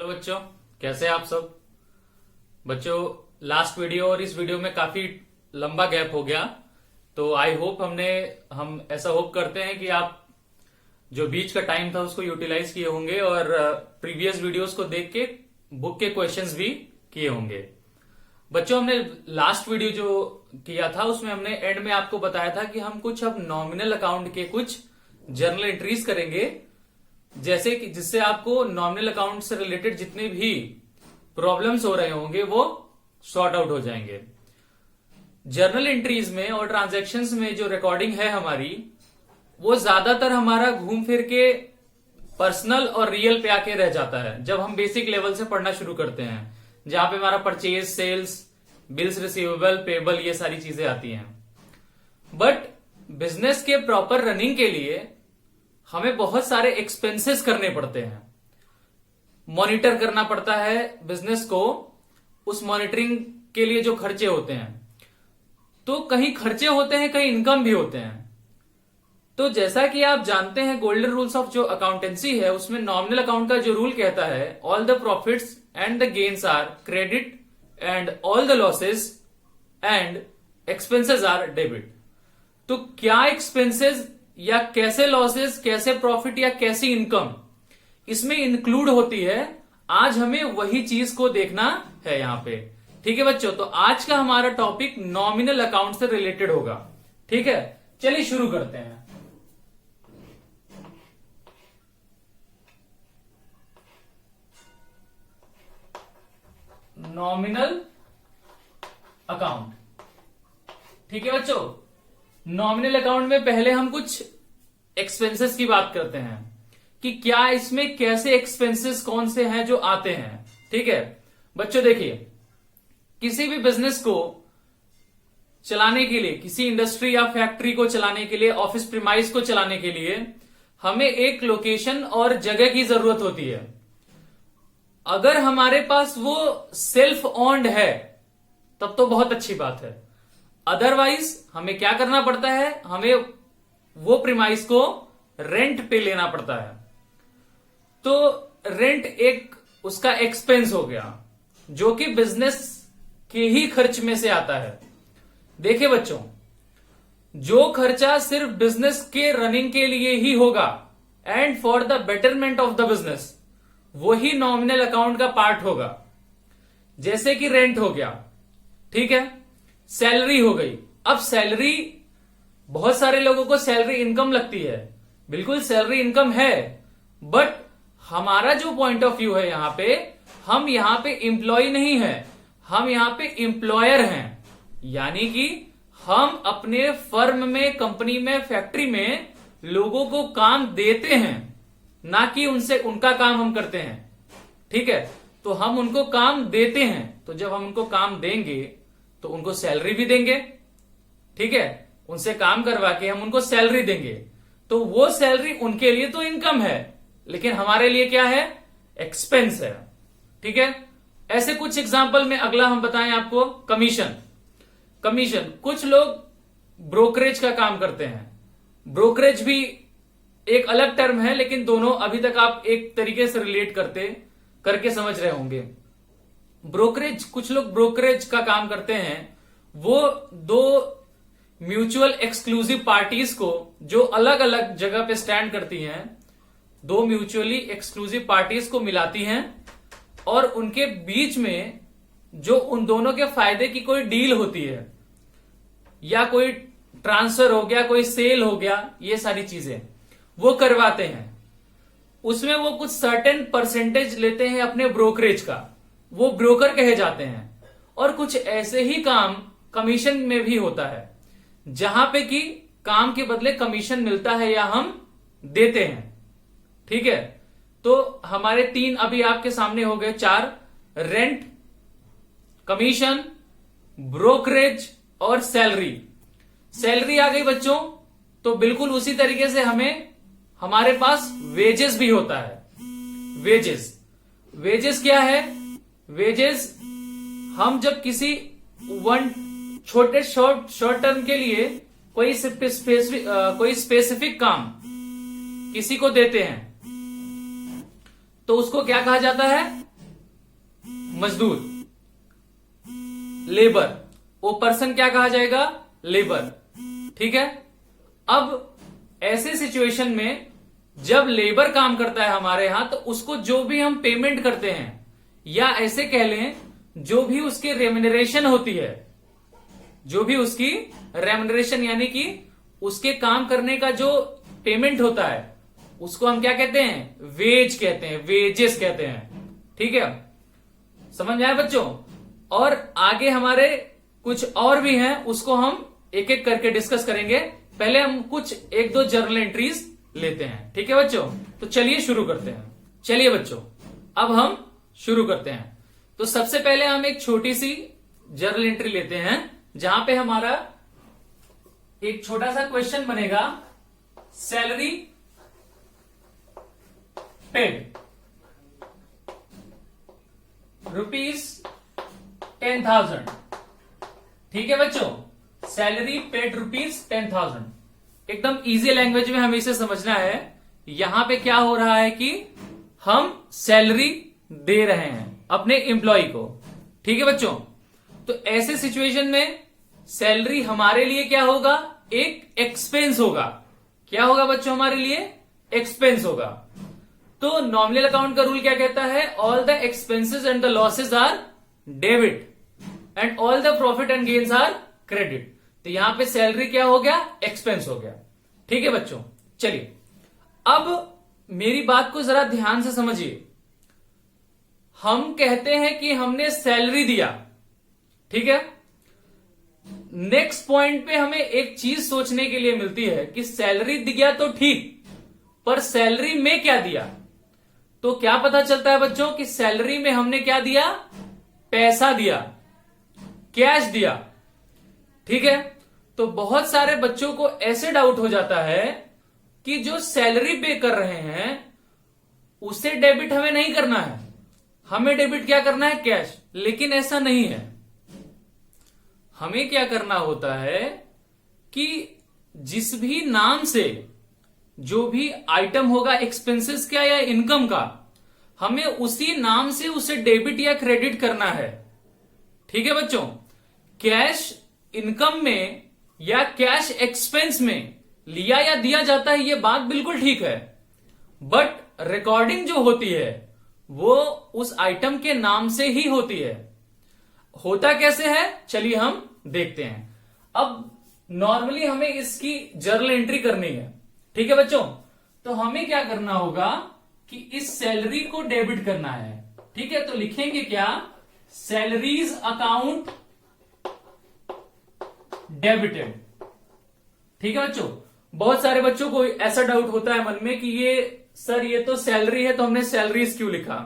Hello बच्चों, कैसे हैं आप सब। बच्चों, लास्ट वीडियो और इस वीडियो में काफी लंबा गैप हो गया, तो आई होप हम ऐसा होप करते हैं कि आप जो बीच का टाइम था उसको यूटिलाइज किए होंगे और प्रीवियस वीडियोस को देख के बुक के क्वेश्चंस भी किए होंगे। बच्चों, हमने लास्ट वीडियो जो किया था उसमें हमने एंड में आपको बताया था कि हम कुछ अब नॉमिनल अकाउंट के कुछ जर्नल एंट्रीज करेंगे, जैसे कि जिससे आपको नॉमिनल अकाउंट से रिलेटेड जितने भी प्रॉब्लम्स हो रहे होंगे वो सॉर्ट आउट हो जाएंगे। जर्नल एंट्रीज में और ट्रांजैक्शंस में जो रिकॉर्डिंग है हमारी, वो ज्यादातर हमारा घूम फिर के पर्सनल और रियल पे आके रह जाता है जब हम बेसिक लेवल से पढ़ना शुरू करते हैं, जहां पे हमारा purchase, sales, bills receivable, payable, ये सारी चीजें आती हैं। बट बिजनेस के प्रॉपर रनिंग के लिए हमें बहुत सारे एक्सपेंसेस करने पड़ते हैं, मॉनिटर करना पड़ता है बिजनेस को। उस मॉनिटरिंग के लिए जो खर्चे होते हैं, तो कहीं खर्चे होते हैं, कहीं इनकम भी होते हैं। तो जैसा कि आप जानते हैं, गोल्डन रूल्स ऑफ जो अकाउंटेंसी है उसमें नॉमिनल अकाउंट का जो रूल कहता है, all the profits and the gains are credit and all the losses and expenses are debit. तो क्या एक्सपेंसेस या कैसे लॉसेस, कैसे प्रॉफिट या कैसी इनकम इसमें इंक्लूड होती है, आज हमें वही चीज को देखना है यहां पे। ठीक है बच्चों, तो आज का हमारा टॉपिक नॉमिनल अकाउंट से रिलेटेड होगा। ठीक है, चलिए शुरू करते हैं। Nominal account. ठीक है बच्चों, नॉमिनल अकाउंट में पहले हम कुछ एक्सपेंसेस की बात करते हैं कि क्या इसमें कैसे एक्सपेंसेस कौन से हैं जो आते हैं। ठीक है बच्चों, देखिए, किसी भी बिजनेस को चलाने के लिए, किसी इंडस्ट्री या फैक्ट्री को चलाने के लिए, ऑफिस प्रीमाइस को चलाने के लिए हमें एक लोकेशन और जगह की जरूरत होती है। अगर हमारे पास वो सेल्फ ओन्ड है तब तो बहुत अच्छी बात है, अदरवाइज हमें क्या करना पड़ता है, हमें वो प्रीमाइस को रेंट पे लेना पड़ता है। तो रेंट एक उसका एक्सपेंस हो गया जो कि बिजनेस के ही खर्च में से आता है। देखिए बच्चों, जो खर्चा सिर्फ बिजनेस के रनिंग के लिए ही होगा and for the betterment of the business, वही नॉमिनल अकाउंट का पार्ट होगा। जैसे कि रेंट हो गया, ठीक है, सैलरी हो गई। अब सैलरी, बहुत सारे लोगों को सैलरी इनकम लगती है, बिल्कुल सैलरी इनकम है, बट हमारा जो पॉइंट ऑफ व्यू है यहां पे, हम यहां पे एम्प्लॉय नहीं है, हम यहां पे एम्प्लॉयर हैं। यानी कि हम अपने फर्म में, कंपनी में, फैक्ट्री में लोगों को काम देते हैं, ना कि उनसे उनका काम हम करते हैं। ठीक है, तो हम उनको काम देते हैं, तो जब हम उनको काम देंगे तो उनको सैलरी भी देंगे। ठीक है, उनसे काम करवा के हम उनको सैलरी देंगे, तो वो सैलरी उनके लिए तो इनकम है, लेकिन हमारे लिए क्या है, एक्सपेंस है। ठीक है, ऐसे कुछ एग्जांपल में अगला हम बताएं आपको, कमीशन। कमीशन, कुछ लोग ब्रोकरेज का काम करते हैं। ब्रोकरेज भी एक अलग टर्म है, लेकिन दोनों अभी तक आप एक तरीके से रिलेट करके समझ रहे होंगे। ब्रोकरेज, कुछ लोग ब्रोकरेज का काम करते हैं, वो दो म्यूचुअल एक्सक्लूसिव पार्टीज को, जो अलग अलग जगह पे स्टैंड करती हैं, दो म्यूचुअली एक्सक्लूसिव पार्टीज को मिलाती हैं और उनके बीच में जो उन दोनों के फायदे की कोई डील होती है, या कोई ट्रांसफर हो गया, कोई सेल हो गया, ये सारी चीजें वो करवाते हैं। उसमें वो कुछ सर्टेन परसेंटेज लेते हैं अपने ब्रोकरेज का, वो ब्रोकर कहे जाते हैं। और कुछ ऐसे ही काम कमीशन में भी होता है, जहां पे कि काम के बदले कमीशन मिलता है या हम देते हैं। ठीक है, तो हमारे तीन अभी आपके सामने हो गए, चार: रेंट, कमीशन, ब्रोकरेज और सैलरी। सैलरी आ गई बच्चों, तो बिल्कुल उसी तरीके से हमारे पास वेजेस भी होता है। वेजेस क्या है? वेजेस, हम जब किसी शॉर्ट टर्म के लिए कोई स्पेसिफिक काम किसी को देते हैं, तो उसको क्या कहा जाता है? मजदूर, लेबर, वो पर्सन क्या कहा जाएगा, लेबर। ठीक है। अब ऐसे सिचुएशन में जब लेबर काम करता है हमारे यहां, तो उसको जो भी हम पेमेंट करते हैं, या ऐसे कह लें जो भी उसकी रेम्यूनरेशन होती है, जो भी उसकी रेम्यूनरेशन यानी कि उसके काम करने का जो पेमेंट होता है, उसको हम क्या कहते हैं, वेज कहते हैं, वेजेस कहते हैं। ठीक है, समझ में आया बच्चों। और आगे हमारे कुछ और भी हैं, उसको हम एक एक करके डिस्कस करेंगे। पहले हम कुछ एक दो जर्नल एंट्रीज लेते हैं। ठीक है बच्चों, तो चलिए शुरू करते हैं। चलिए बच्चों, अब हम शुरू करते हैं। तो सबसे पहले हम एक छोटी सी जर्नल एंट्री लेते हैं, जहां पे हमारा एक छोटा सा क्वेश्चन बनेगा, सैलरी पेड ₹10,000। ठीक है बच्चों, सैलरी पेड ₹10,000। एकदम इजी लैंग्वेज में हमें इसे समझना है। यहां पे क्या हो रहा है कि हम सैलरी दे रहे हैं अपने एम्प्लॉय को। ठीक है बच्चों, तो ऐसे सिचुएशन में सैलरी हमारे लिए क्या होगा, एक एक्सपेंस होगा। क्या होगा बच्चों, हमारे लिए एक्सपेंस होगा। तो नॉमिनल अकाउंट का रूल क्या कहता है, all the expenses and the losses are debit and all the profit and gains are credit. तो यहां पे सैलरी क्या हो गया, एक्सपेंस हो गया। ठीक है बच्चों, चलिए अब मेरी बात को जरा ध्यान से समझिए। हम कहते हैं कि हमने सैलरी दिया, ठीक है। नेक्स्ट पॉइंट पे हमें एक चीज सोचने के लिए मिलती है कि सैलरी दिया तो ठीक, पर सैलरी में क्या दिया। तो क्या पता चलता है बच्चों कि सैलरी में हमने क्या दिया, पैसा दिया, कैश दिया। ठीक है, तो बहुत सारे बच्चों को ऐसे डाउट हो जाता है कि जो सैलरी पे कर रहे हैं उसे डेबिट हमें नहीं करना है, हमें डेबिट क्या करना है, कैश। लेकिन ऐसा नहीं है। हमें क्या करना होता है कि जिस भी नाम से जो भी आइटम होगा एक्सपेंसेस का या इनकम का, हमें उसी नाम से उसे डेबिट या क्रेडिट करना है। ठीक है बच्चों, कैश इनकम में या कैश एक्सपेंस में लिया या दिया जाता है, यह बात बिल्कुल ठीक है, बट रिकॉर्डिंग जो होती है वो उस आइटम के नाम से ही होती है। होता कैसे है, चलिए हम देखते हैं। अब नॉर्मली हमें इसकी जर्नल एंट्री करनी है। ठीक है बच्चों, तो हमें क्या करना होगा कि इस सैलरी को डेबिट करना है। ठीक है, तो लिखेंगे क्या, सैलरीज अकाउंट डेबिटेड। ठीक है बच्चों, बहुत सारे बच्चों को ऐसा डाउट होता है मन में कि ये सर ये तो सैलरी है, तो हमने सैलरीज क्यों लिखा।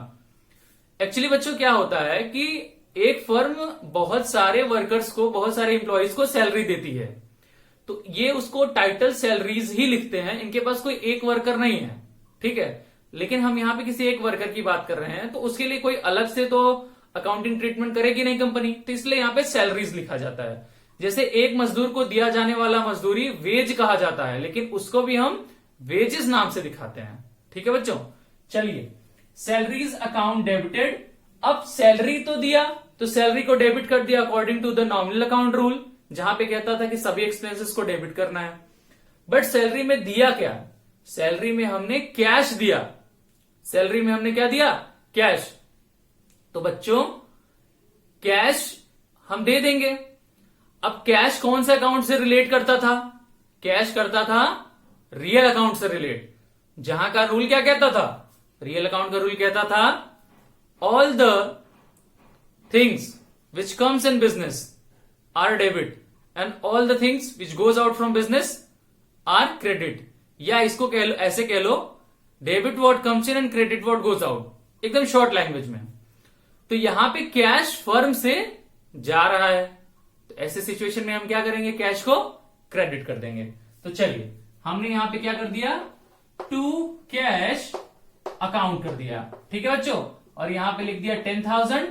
एक्चुअली बच्चों क्या होता है कि एक फर्म बहुत सारे वर्कर्स को, बहुत सारे एम्प्लॉयज को सैलरी देती है, तो ये उसको टाइटल सैलरीज ही लिखते हैं। इनके पास कोई एक वर्कर नहीं है। ठीक है, लेकिन हम यहां पे किसी एक वर्कर की बात कर रहे हैं, तो उसके लिए कोई अलग से तो अकाउंटिंग ट्रीटमेंट करेगी नहीं कंपनी, तो इसलिए यहां पे सैलरीज लिखा जाता है। जैसे एक मजदूर को दिया जाने वाला मजदूरी वेज कहा जाता है, लेकिन उसको भी हम वेजेस नाम से दिखाते हैं। ठीक है बच्चों, चलिए सैलरीज अकाउंट डेबिटेड। अब सैलरी तो दिया, तो सैलरी को डेबिट कर दिया according to the nominal account rule, जहां पे कहता था कि सभी एक्सपेंसेस को डेबिट करना है। बट सैलरी में दिया क्या, सैलरी में हमने कैश दिया। सैलरी में हमने क्या दिया, कैश। तो बच्चों कैश हम दे देंगे। अब कैश कौन से अकाउंट से रिलेट करता था, कैश करता था रियल अकाउंट से रिलेट, जहां का रूल क्या कहता था, रियल अकाउंट का रूल कहता था all the things which comes in business are debit and all the things which goes out from business are credit. या इसको कह लो, ऐसे कह लो, debit what comes in and credit what goes out, एकदम शॉर्ट लैंग्वेज में। तो यहां पे कैश फर्म से जा रहा है, तो ऐसे सिचुएशन में हम क्या करेंगे, कैश को क्रेडिट कर देंगे। तो चलिए हमने यहां पे क्या कर दिया, टू कैश अकाउंट कर दिया। ठीक है बच्चों, और यहां पे लिख दिया 10,000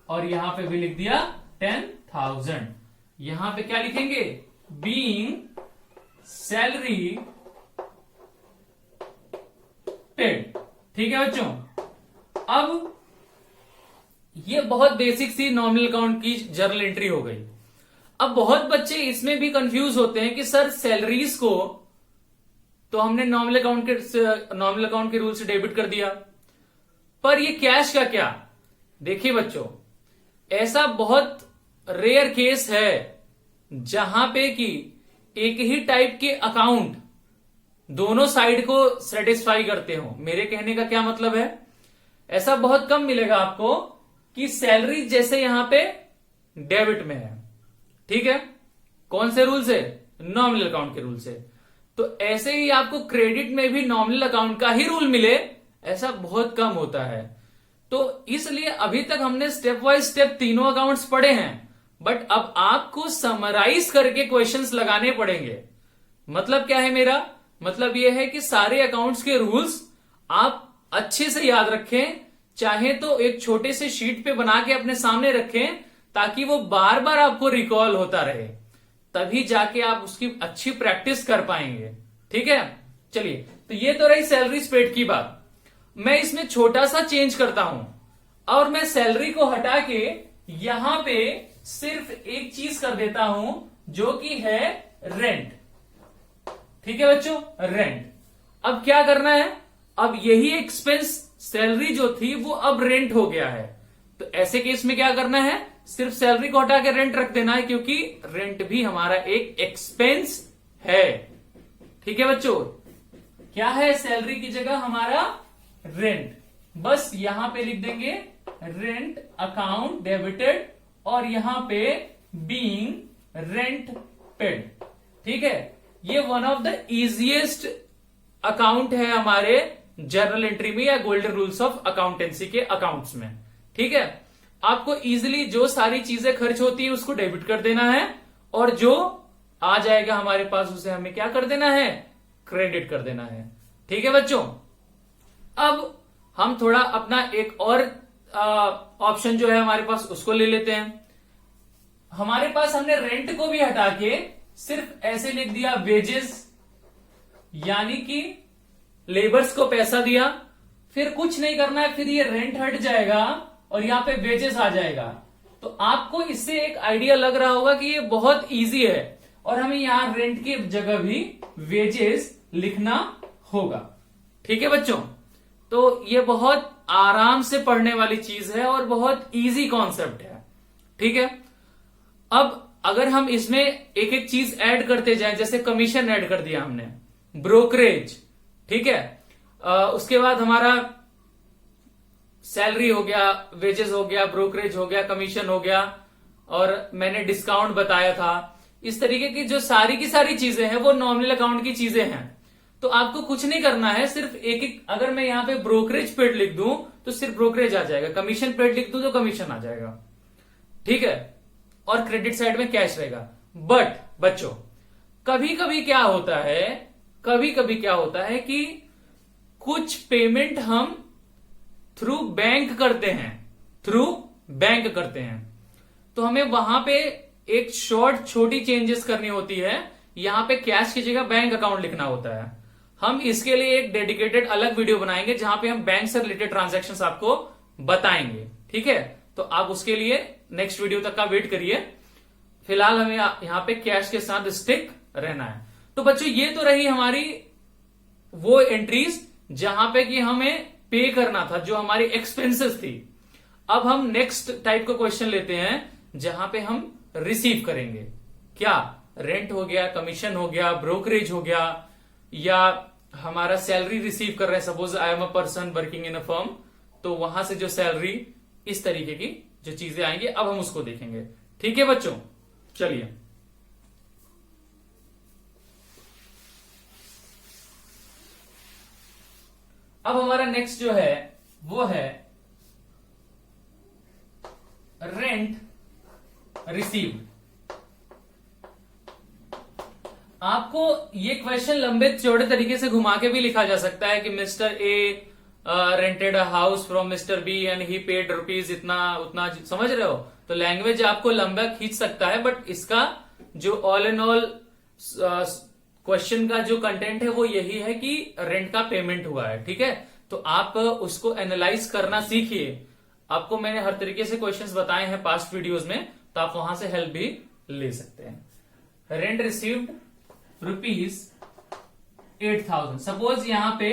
और यहां पे भी लिख दिया 10,000। यहां पे क्या लिखेंगे, बीइंग सैलरी पेड। ठीक है बच्चों, अब ये बहुत बेसिक सी नॉमिनल अकाउंट की जर्नल एंट्री हो गई। अब बहुत बच्चे इसमें भी कंफ्यूज होते हैं कि सर सैलरीज को तो हमने नॉमिनल अकाउंट के रूल से डेबिट कर दिया, पर ये कैश का क्या? देखिए बच्चों, ऐसा बहुत रेयर केस है जहां पे कि एक ही टाइप के अकाउंट दोनों साइड को सेटिस्फाई करते हो। मेरे कहने का क्या मतलब है, ऐसा बहुत कम मिलेगा आपको कि सैलरी जैसे यहां पे डेबिट में है, ठीक है, कौन से रूल से? नॉमिनल अकाउंट के रूल से। तो ऐसे ही आपको क्रेडिट में भी नॉमिनल अकाउंट का ही रूल मिले, ऐसा बहुत कम होता है। तो इसलिए अभी तक हमने स्टेप बाय स्टेप तीनों अकाउंट्स पढ़े हैं, बट अब आपको समराइज करके क्वेश्चंस लगाने पड़ेंगे। मतलब क्या है मेरा? मतलब यह है कि सारे अकाउंट्स के रूल्स आप अच्छे से याद रखें, चाहे तो एक छोटे से शीट पे बना के अपने सामने रखें ताकि वो बार बार आपको रिकॉल होता रहे, तभी जाके आप उसकी अच्छी प्रैक्टिस कर पाएंगे। ठीक है, चलिए, तो ये तो रही सैलरी स्प्रेड की बात। मैं इसमें छोटा सा चेंज करता हूं और मैं सैलरी को हटा के यहां पे सिर्फ एक चीज कर देता हूं जो कि है रेंट। ठीक है बच्चों, रेंट। अब क्या करना है? अब यही एक्सपेंस सैलरी जो थी वो अब रेंट हो गया है, तो ऐसे केस में क्या करना है? सिर्फ सैलरी को हटा के रेंट रख देना है, क्योंकि रेंट भी हमारा एक एक्सपेंस है। ठीक है बच्चों, क्या है? सैलरी की जगह हमारा रेंट। बस यहां पे लिख देंगे रेंट अकाउंट डेबिटेड और यहां पे बीइंग रेंट पेड। ठीक है, ये one of the easiest account है हमारे जर्नल एंट्री में या गोल्डन रूल्स ऑफ अकाउंटेंसी के अकाउंट्स में। ठीक है, आपको इजीली जो सारी चीजें खर्च होती है उसको डेबिट कर देना है और जो आ जाएगा हमारे पास उसे हमें क्या कर देना है? क्रेडिट कर देना है। ठीक है बच्चों, अब हम थोड़ा अपना एक और ऑप्शन जो है हमारे पास उसको ले लेते हैं। हमारे पास हमने रेंट को भी हटा के सिर्फ ऐसे लिख दिया वेजेस, यानी कि लेबर्स को पैसा दिया, फिर कुछ नहीं करना है, फिर ये रेंट हट जाएगा और यहां पे वेजेस आ जाएगा। तो आपको इससे एक आइडिया लग रहा होगा कि ये बहुत इजी है और हमें यहां रेंट की जगह भी वेजेस लिखना होगा। ठीक है बच्चों, तो ये बहुत आराम से पढ़ने वाली चीज है और बहुत इजी कॉन्सेप्ट है। ठीक है, अब अगर हम इसमें एक एक चीज ऐड करते जाएं, जैसे कमीशन ऐड कर दिया हमने, ब्रोकरेज, ठीक है, उसके बाद हमारा सैलरी हो गया, वेजेस हो गया, ब्रोकरेज हो गया, कमीशन हो गया, और मैंने डिस्काउंट बताया था। इस तरीके की जो सारी की सारी चीजें हैं वो नॉमिनल अकाउंट की चीजें हैं। तो आपको कुछ नहीं करना है, सिर्फ एक एक, अगर मैं यहां पे ब्रोकरेज पेड लिख दूं तो सिर्फ ब्रोकरेज आ जाएगा, कमीशन पेड लिख दूं तो कमीशन आ जाएगा। ठीक है, और क्रेडिट साइड में कैश रहेगा। बट बच्चों, कभी कभी क्या होता है कि कुछ पेमेंट हम थ्रू बैंक करते हैं, तो हमें वहां पे एक छोटी चेंजेस करनी होती है। यहां पे कैश की जगह बैंक अकाउंट लिखना होता है। हम इसके लिए एक डेडिकेटेड अलग वीडियो बनाएंगे जहां पे हम बैंक से रिलेटेड ट्रांजैक्शंस आपको बताएंगे। ठीक है, तो आप उसके लिए नेक्स्ट वीडियो तक का वेट करिए। फिलहाल हमें यहां पे कैश के साथ स्टिक रहना है। तो बच्चों, ये तो रही हमारी वो एंट्रीज जहां पे कि हमें पे करना था, जो हमारी एक्सपेंसेस थी। अब हम नेक्स्ट टाइप का क्वेश्चन लेते हैं जहां पे हम रिसीव करेंगे। क्या? रेंट हो गया, कमीशन हो गया, ब्रोकरेज हो गया, या हमारा सैलरी रिसीव कर रहे हैं। Suppose I am a person working in a firm, तो वहां से जो सैलरी, इस तरीके की जो चीजें आएंगी, अब हम उसको देखेंगे। ठीक है बच्चों, चलिए, अब हमारा नेक्स्ट जो है वो है रेंट रिसीव। आपको ये क्वेश्चन लंबे चौड़े तरीके से घुमा के भी लिखा जा सकता है कि mister A rented a house from mister B and he paid rupees इतना उतना, समझ रहे हो? तो लैंग्वेज आपको लंबा खींच सकता है, बट इसका जो ऑल एंड ऑल क्वेश्चन का जो कंटेंट है वो यही है कि रेंट का पेमेंट हुआ है। ठीक है, तो आप उसको एनालाइज करना सीखिए। आपको मैंने हर तरीके से क्वेश्चंस बताए हैं पास्ट वीडियोस में, तो आप वहां से हेल्प भी ले सकते हैं। Rent received ₹8,000। सपोज यहां पे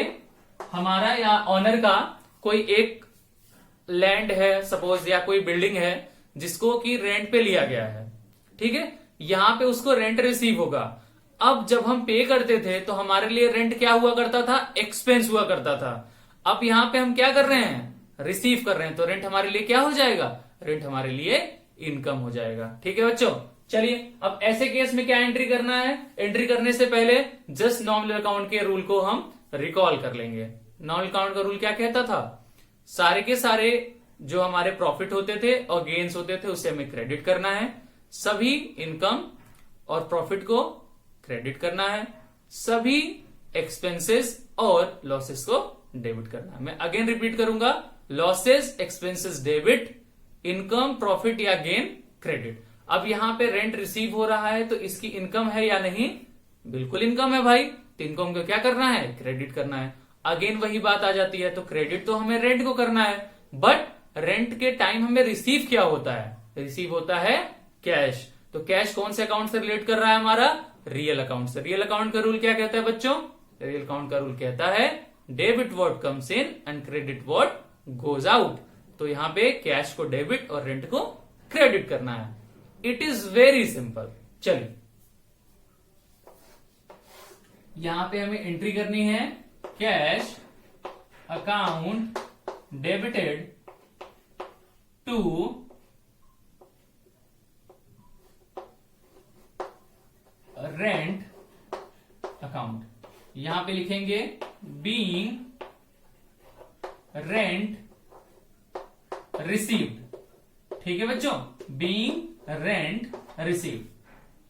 हमारा या ऑनर का कोई एक लैंड है सपोज, या कोई बिल्डिंग है जिसको कि रेंट पे लिया गया है, ठीक है। यहां पे उसको रेंट रिसीव होगा। अब जब हम पे करते थे तो हमारे लिए रेंट क्या हुआ करता था, एक्सपेंस हुआ करता था। अब यहां पे हम क्या कर रहे हैं, रिसीव कर रहे हैं, तो रेंट हमारे लिए क्या हो जाएगा, रेंट हमारे लिए इनकम हो जाएगा। ठीक है बच्चों, चलिए अब ऐसे केस में क्या एंट्री करना है, एंट्री करने से पहले जस्ट नॉमिनल अकाउंट के रूल को हम रिकॉल कर लेंगे। नॉमिनल अकाउंट का रूल क्या कहता था, सारे के सारे जो हमारे प्रॉफिट होते थे और गेन्स होते थे उसे हमें क्रेडिट करना है, सभी इनकम और प्रॉफिट को क्रेडिट करना है, सभी एक्सपेंसेस और लॉसेस को डेबिट करना है। मैं अगेन रिपीट करूंगा, losses expenses debit, income profit या गेन क्रेडिट। अब यहां पे रेंट रिसीव हो रहा है तो इसकी इनकम है या नहीं, बिल्कुल इनकम है भाई, तो इनकम को क्या करना है, क्रेडिट करना है। अगेन वही बात आ जाती है, तो क्रेडिट तो हमें रेंट को करना है, बट रेंट के टाइम हमें रिसीव क्या होता है, रिसीव होता है कैश। तो कैश कौन से अकाउंट से रिलेट कर रहा है, हमारा रियल अकाउंट से। रियल अकाउंट का रूल क्या कहता है बच्चों, रियल अकाउंट का रूल कहता है debit what comes in and credit what goes out. तो यहां पे कैश को डेबिट और रेंट को क्रेडिट करना है। It is very simple. चलिए यहां पे हमें एंट्री करनी है, cash account debited to rent account. यहां पे लिखेंगे बीइंग रेंट रिसीव्ड। ठीक है बच्चों, बीइंग रेंट रिसीव्ड।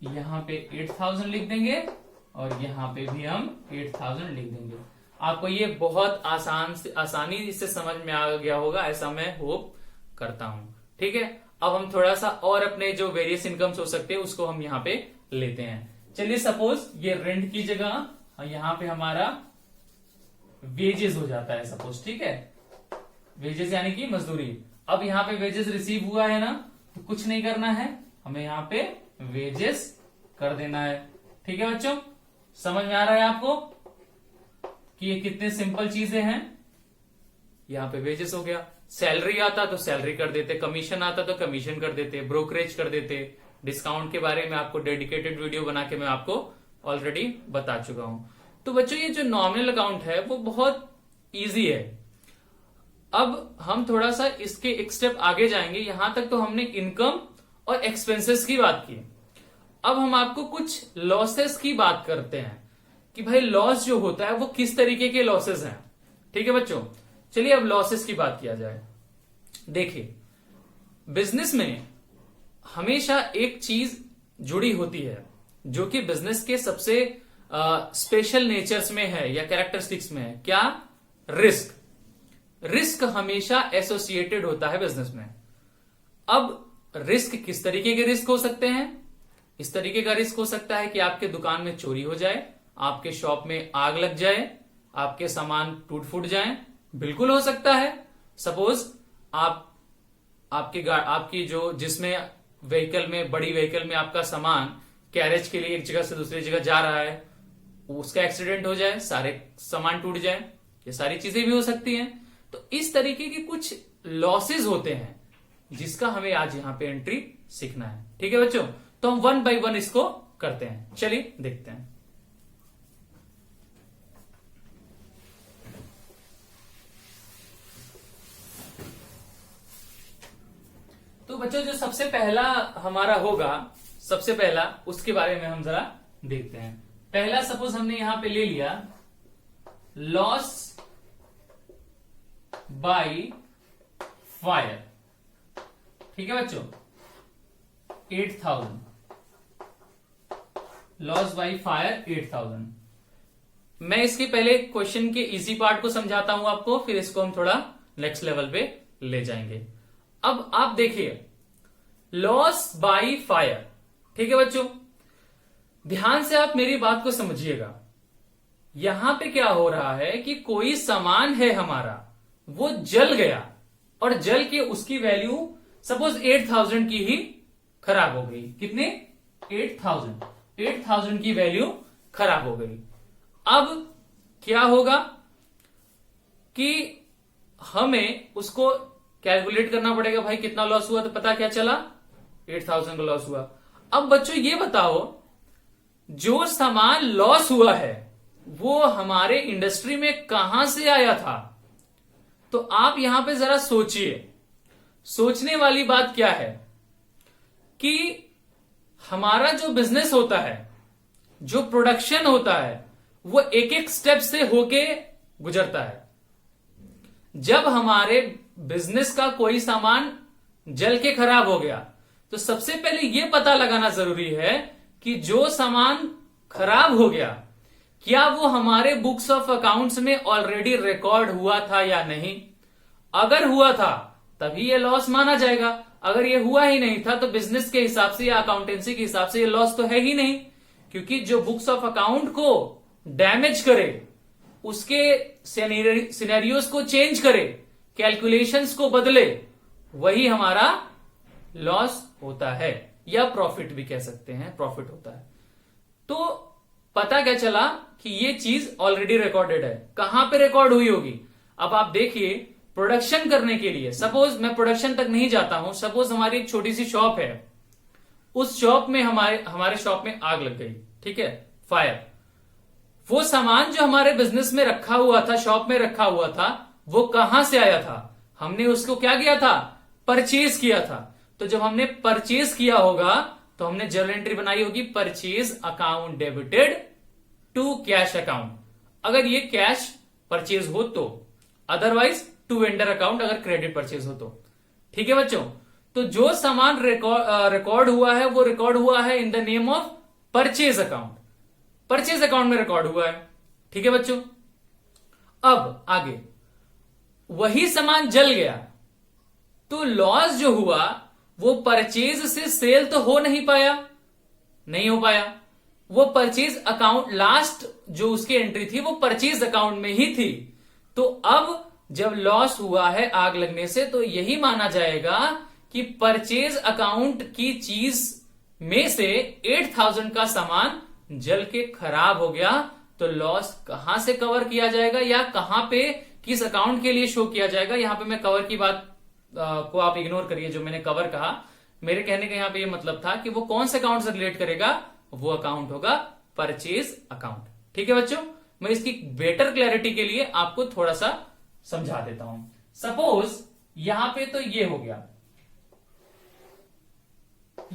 यहां पे 8,000 लिख देंगे और यहां पे भी हम 8,000 लिख देंगे। आपको ये बहुत आसानी से समझ में आ गया होगा, ऐसा मैं होप करता हूं। ठीक है, अब हम थोड़ा सा और अपने जो वेरियस इनकम्स हो सकते हैं उसको हम यहां पे लेते हैं। चलिए सपोज ये रेंट की जगह यहां पे हमारा वेजेस हो जाता है सपोज, ठीक है, वेजेस यानी कि मजदूरी। अब यहां पे वेजेस रिसीव हुआ है ना, तो कुछ नहीं करना है, हमें यहां पे वेजेस कर देना है। ठीक है बच्चों, समझ में आ रहा है आपको कि ये कितने सिंपल चीजें हैं। यहां पे वेजेस हो गया, सैलरी आता तो सैलरी कर देते, कमीशन आता तो कमीशन कर देते, ब्रोकरेज कर देते, डिस्काउंट के बारे में आपको डेडिकेटेड वीडियो बना के मैं आपको ऑलरेडी बता चुका हूं। तो बच्चों ये जो नॉमिनल अकाउंट है वो बहुत इजी है। अब हम थोड़ा सा इसके एक स्टेप आगे जाएंगे। यहां तक तो हमने इनकम और एक्सपेंसेस की बात की, अब हम आपको कुछ लॉसेस की बात करते हैं कि भाई लॉस जो होता है वो किस तरीके के लॉसेस हैं। ठीक है बच्चों, चलिए अब लॉसेस की बात किया जाए। देखिए बिजनेस में हमेशा एक चीज जुड़ी होती है जो कि बिजनेस के सबसे स्पेशल नेचर्स में है या कैरेक्टरिस्टिक्स में है, क्या, रिस्क। रिस्क हमेशा एसोसिएटेड होता है बिजनेस में। अब रिस्क किस तरीके के रिस्क हो सकते हैं, इस तरीके का रिस्क हो सकता है कि आपके दुकान में चोरी हो जाए, आपके शॉप में आग लग जाए, आपके सामान टूट फूट जाए, बिल्कुल हो सकता है। सपोज आपकी जो जिसमें व्हीकल में, बड़ी व्हीकल में आपका सामान कैरेज के लिए एक जगह से दूसरी जगह जा रहा है, उसका एक्सीडेंट हो जाए, सारे सामान टूट जाए, ये सारी चीजें भी हो सकती हैं। तो इस तरीके के कुछ लॉसेस होते हैं जिसका हमें आज यहां पे एंट्री सीखना है। ठीक है बच्चों, तो हम 1 बाय 1 इसको करते हैं। चलिए देखते हैं। तो बच्चों जो सबसे पहला हमारा होगा, सबसे पहला उसके बारे में हम जरा देखते हैं। पहला सपोज हमने यहां पे ले लिया लॉस बाय फायर। ठीक है बच्चों, 8,000 लॉस बाय फायर 8,000। मैं इसके पहले क्वेश्चन के इजी पार्ट को समझाता हूं आपको, फिर इसको हम थोड़ा नेक्स्ट लेवल पे ले जाएंगे। अब आप देखिए लॉस बाय फायर, ठीक है बच्चों, ध्यान से आप मेरी बात को समझिएगा। यहां पे क्या हो रहा है कि कोई सामान है हमारा, वो जल गया और जल के उसकी वैल्यू सपोज 8000 की ही खराब हो गई। कितने? 8000 की वैल्यू खराब हो गई। अब क्या होगा कि हमें उसको कैलकुलेट करना पड़ेगा, भाई कितना लॉस हुआ, तो पता क्या चला 8000 का लॉस हुआ। अब बच्चों ये बताओ, जो सामान लॉस हुआ है वो हमारे इंडस्ट्री में कहां से आया था? तो आप यहां पे जरा सोचिए। सोचने वाली बात क्या है कि हमारा जो बिजनेस होता है, जो प्रोडक्शन होता है, वो एक एक स्टेप से होके गुजरता है। जब हमारे बिजनेस का कोई सामान जल के खराब हो गया तो सबसे पहले यह पता लगाना जरूरी है कि जो सामान खराब हो गया क्या वो हमारे बुक्स ऑफ अकाउंट्स में ऑलरेडी रिकॉर्ड हुआ था या नहीं। अगर हुआ था तभी ये लॉस माना जाएगा। अगर ये हुआ ही नहीं था तो बिजनेस के हिसाब से या अकाउंटेंसी के हिसाब से ये लॉस तो है ही नहीं, क्योंकि जो बुक्स ऑफ अकाउंट को डैमेज करे, उसके सिनेरियोस को चेंज करे, कैलकुलेशंस को बदले, वही हमारा लॉस होता है, या प्रॉफिट भी कह सकते हैं, प्रॉफिट होता है। तो पता क्या चला कि ये चीज ऑलरेडी रिकॉर्डेड है। कहां पे रिकॉर्ड हुई होगी? अब आप देखिए, प्रोडक्शन करने के लिए, सपोज मैं प्रोडक्शन तक नहीं जाता हूं, सपोज हमारी एक छोटी सी शॉप है, उस शॉप में हमारे शॉप में आग लग गई, ठीक है, फायर। वो सामान जो हमारे बिजनेस में रखा हुआ था, शॉप में रखा हुआ था, वो कहां से आया था? हमने उसको क्या किया था? परचेज किया था। तो जब हमने परचेज किया होगा तो हमने जर्नल एंट्री बनाई होगी, purchase account debited to cash account, अगर ये कैश परचेज हो तो, अदरवाइज टू वेंडर अकाउंट अगर क्रेडिट परचेज हो तो। ठीक है बच्चों, तो जो सामान रिकॉर्ड हुआ है वो रिकॉर्ड हुआ है in the name of purchase account, purchase account में रिकॉर्ड हुआ है। ठीक है बच्चों, अब आगे वही सामान जल गया तो लॉस जो हुआ वो परचेज से सेल तो हो नहीं पाया, नहीं हो पाया। वो परचेज अकाउंट, लास्ट जो उसकी एंट्री थी वो परचेज अकाउंट में ही थी। तो अब जब लॉस हुआ है आग लगने से तो यही माना जाएगा कि परचेज अकाउंट की चीज में से 8000 का सामान जल के खराब हो गया, तो लॉस कहां से कवर किया जाएगा या कहां पे किस अकाउंट के लिए शो किया जाएगा। यहां पे मैं कवर की बात को आप इग्नोर करिए, जो मैंने कवर कहा, मेरे कहने का यहां पे ये मतलब था कि वो कौन से अकाउंट से रिलेट करेगा, वो अकाउंट होगा परचेज अकाउंट। ठीक है बच्चों, मैं इसकी बेटर क्लैरिटी के लिए आपको थोड़ा सा समझा देता हूं। सपोज यहां पे तो ये हो गया,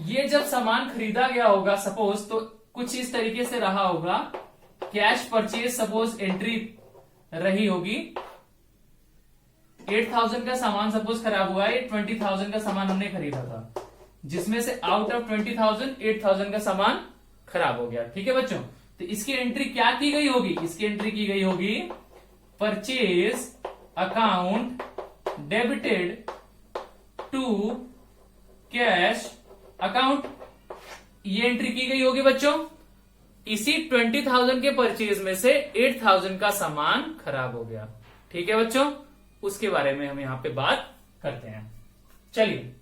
ये जब सामान खरीदा गया होगा सपोज, तो कुछ इस तरीके से रहा होगा, कैश परचेज सपोज एंट्री रही होगी, 8000 का सामान सपोज खराब हुआ है, 20,000 का सामान हमने खरीदा था, जिसमें से आउट ऑफ 20,000 8,000 का सामान खराब हो गया। ठीक है बच्चों, तो इसकी एंट्री क्या की गई होगी? इसकी एंट्री की गई होगी purchase account debited to cash account, ये एंट्री की गई होगी बच्चों। इसी 20,000 के परचेज में से 8,000 का सामान खराब हो गया। ठीक है बच्चों, उसके बारे में हम यहां पे बात करते हैं। चलिए,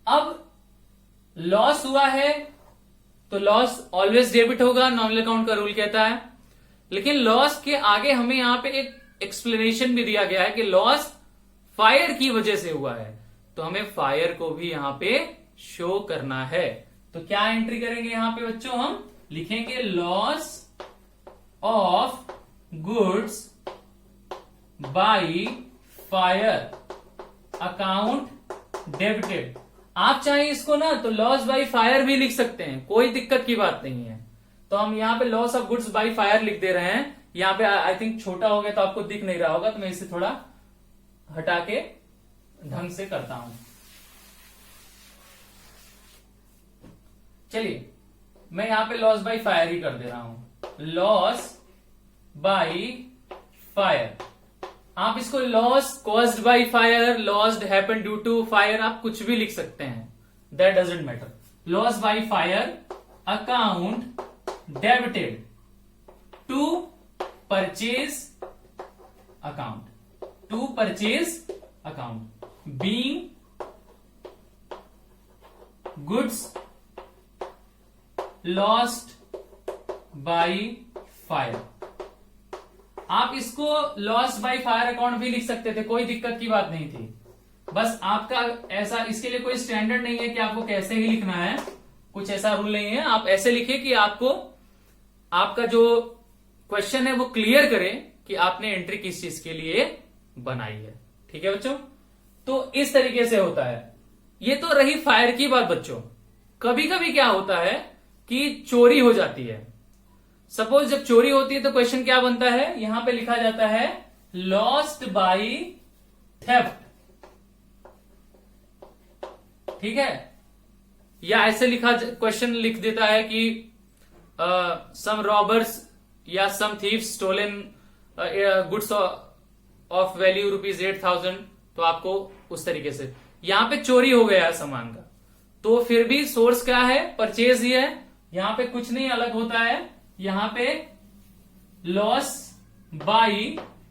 अब लॉस हुआ है तो लॉस ऑलवेज डेबिट होगा, नॉमिनल अकाउंट का रूल कहता है। लेकिन लॉस के आगे हमें यहां पे एक एक्सप्लेनेशन भी दिया गया है कि लॉस फायर की वजह से हुआ है, तो हमें फायर को भी यहां पे शो करना है। तो क्या एंट्री करेंगे यहां पे बच्चों? हम लिखेंगे loss of goods by fire account debited. आप चाहे इसको ना तो लॉस बाई फायर भी लिख सकते हैं, कोई दिक्कत की बात नहीं है। तो हम यहां पे loss of goods by fire लिख दे रहे हैं। यहां पे आई थिंक छोटा हो गया तो आपको दिख नहीं रहा होगा, तो मैं इसे थोड़ा हटा के ढंग से करता हूं। चलिए, मैं यहां पे लॉस बाई फायर ही कर दे रहा हूं, लॉस बाई फायर। आप इसको loss caused by fire, lost happen due to fire, आप कुछ भी लिख सकते हैं, that doesn't matter. Loss by fire account debited to purchase account, to purchase account, being goods lost by fire. आप इसको लॉस्ट बाय फायर अकाउंट भी लिख सकते थे, कोई दिक्कत की बात नहीं थी। बस आपका ऐसा, इसके लिए कोई स्टैंडर्ड नहीं है कि आपको कैसे ही लिखना है, कुछ ऐसा रूल नहीं है। आप ऐसे लिखिए कि आपको आपका जो क्वेश्चन है वो क्लियर करे कि आपने एंट्री किस चीज के लिए बनाई है। ठीक है बच्चों, तो इस तरीके से होता है। ये तो रही फायर की बात बच्चों। कभी कभी क्या होता है कि चोरी हो जाती है। सपोज जब चोरी होती है तो क्वेश्चन क्या बनता है, यहां पे लिखा जाता है लॉस्ट बाय थेफ्ट। ठीक है, या ऐसे लिखा क्वेश्चन लिख देता है कि सम रॉबर्स या some thieves stolen goods of value ₹8,000। तो आपको उस तरीके से यहां पे चोरी हो गया है सामान का, तो फिर भी सोर्स क्या है, परचेज ही है। यहां पे कुछ नहीं अलग होता है, यहां पे लॉस बाय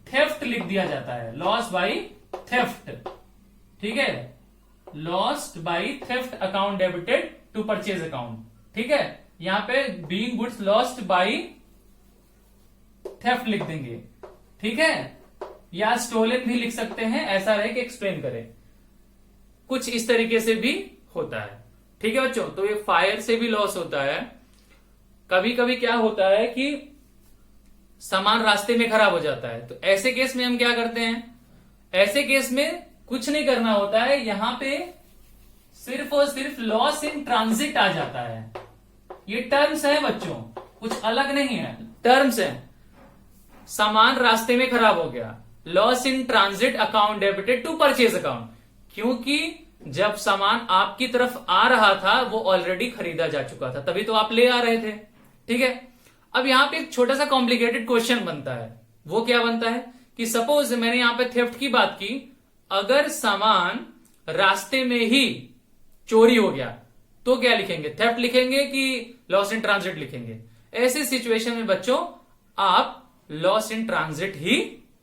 थेफ्ट लिख दिया जाता है, लॉस बाय थेफ्ट। ठीक है, lost by theft account debited to purchase account. ठीक है, यहां पे being goods lost by theft लिख देंगे। ठीक है, या स्टोलन भी लिख सकते हैं, ऐसा रहे कि एक्सप्लेन करें। कुछ इस तरीके से भी होता है। ठीक है बच्चों, तो ये फायर से भी लॉस होता है। कभी कभी क्या होता है कि सामान रास्ते में खराब हो जाता है, तो ऐसे केस में हम क्या करते हैं, ऐसे केस में कुछ नहीं करना होता है, यहां पे सिर्फ और सिर्फ लॉस इन ट्रांजिट आ जाता है। ये टर्म्स है बच्चों, कुछ अलग नहीं है, टर्म्स है। सामान रास्ते में खराब हो गया, loss in transit account debited to purchase account, क्योंकि जब सामान आपकी तरफ आ रहा था वो ऑलरेडी खरीदा जा चुका था, तभी तो आप ले आ रहे थे। ठीक है, अब यहां पे एक छोटा सा कॉम्प्लिकेटेड क्वेश्चन बनता है। वो क्या बनता है कि सपोज मैंने यहां पे थेफ्ट की बात की, अगर सामान रास्ते में ही चोरी हो गया तो क्या लिखेंगे, थेफ्ट लिखेंगे कि लॉस इन ट्रांजिट लिखेंगे। ऐसी सिचुएशन में बच्चों आप लॉस इन ट्रांजिट ही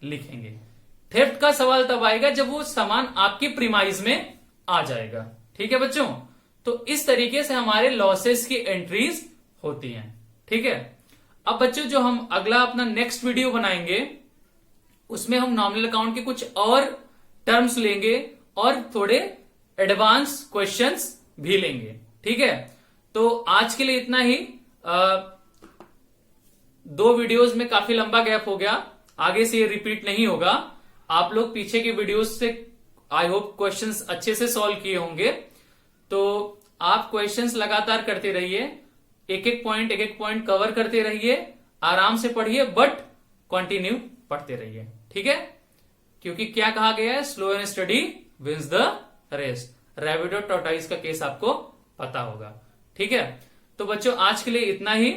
लिखेंगे। थेफ्ट का सवाल तब आएगा जब वो सामान आपकी प्रीमाइज में आ जाएगा। ठीक है बच्चों, तो इस तरीके से हमारे लॉसेस की एंट्रीज होती हैं। ठीक है, अब बच्चों जो हम अगला अपना नेक्स्ट वीडियो बनाएंगे उसमें हम नॉमिनल अकाउंट के कुछ और टर्म्स लेंगे और थोड़े एडवांस क्वेश्चंस भी लेंगे। ठीक है, तो आज के लिए इतना ही। 2 वीडियोस में काफी लंबा गैप हो गया, आगे से ये रिपीट नहीं होगा। आप लोग पीछे के वीडियोस से आई होप क्वेश्चंस अच्छे से सॉल्व किए होंगे, तो आप क्वेश्चंस लगातार करते रहिए, एक एक पॉइंट कवर करते रहिए, आराम से पढ़िए बट कंटिन्यू पढ़ते रहिए। ठीक है, क्योंकि क्या कहा गया है, slow and steady wins the race. Rabbit और टॉर्टोइस का केस आपको पता होगा। ठीक है, तो बच्चों आज के लिए इतना ही।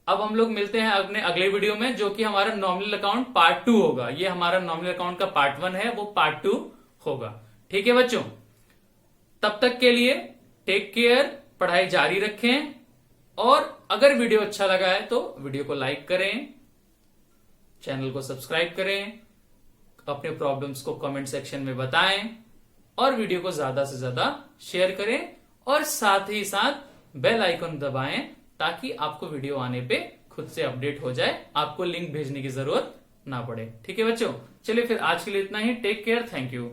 अब हम लोग मिलते हैं अपने अगले वीडियो में, जो कि हमारा नॉमिनल अकाउंट पार्ट 2 होगा। ये हमारा नॉमिनल अकाउंट का पार्ट 1 है, वो पार्ट 2 होगा। ठीक है बच्चों, तब तक के लिए टेक केयर, पढ़ाई जारी रखें, और अगर वीडियो अच्छा लगा है तो वीडियो को लाइक करें, चैनल को सब्सक्राइब करें, अपने प्रॉब्लम्स को कमेंट सेक्शन में बताएं, और वीडियो को ज्यादा से ज्यादा शेयर करें, और साथ ही साथ बेल आइकन दबाएं ताकि आपको वीडियो आने पे खुद से अपडेट हो जाए, आपको लिंक भेजने की जरूरत ना पड़े। ठीक है बच्चों, चलिए फिर आज के लिए इतना ही। Take care, thank you.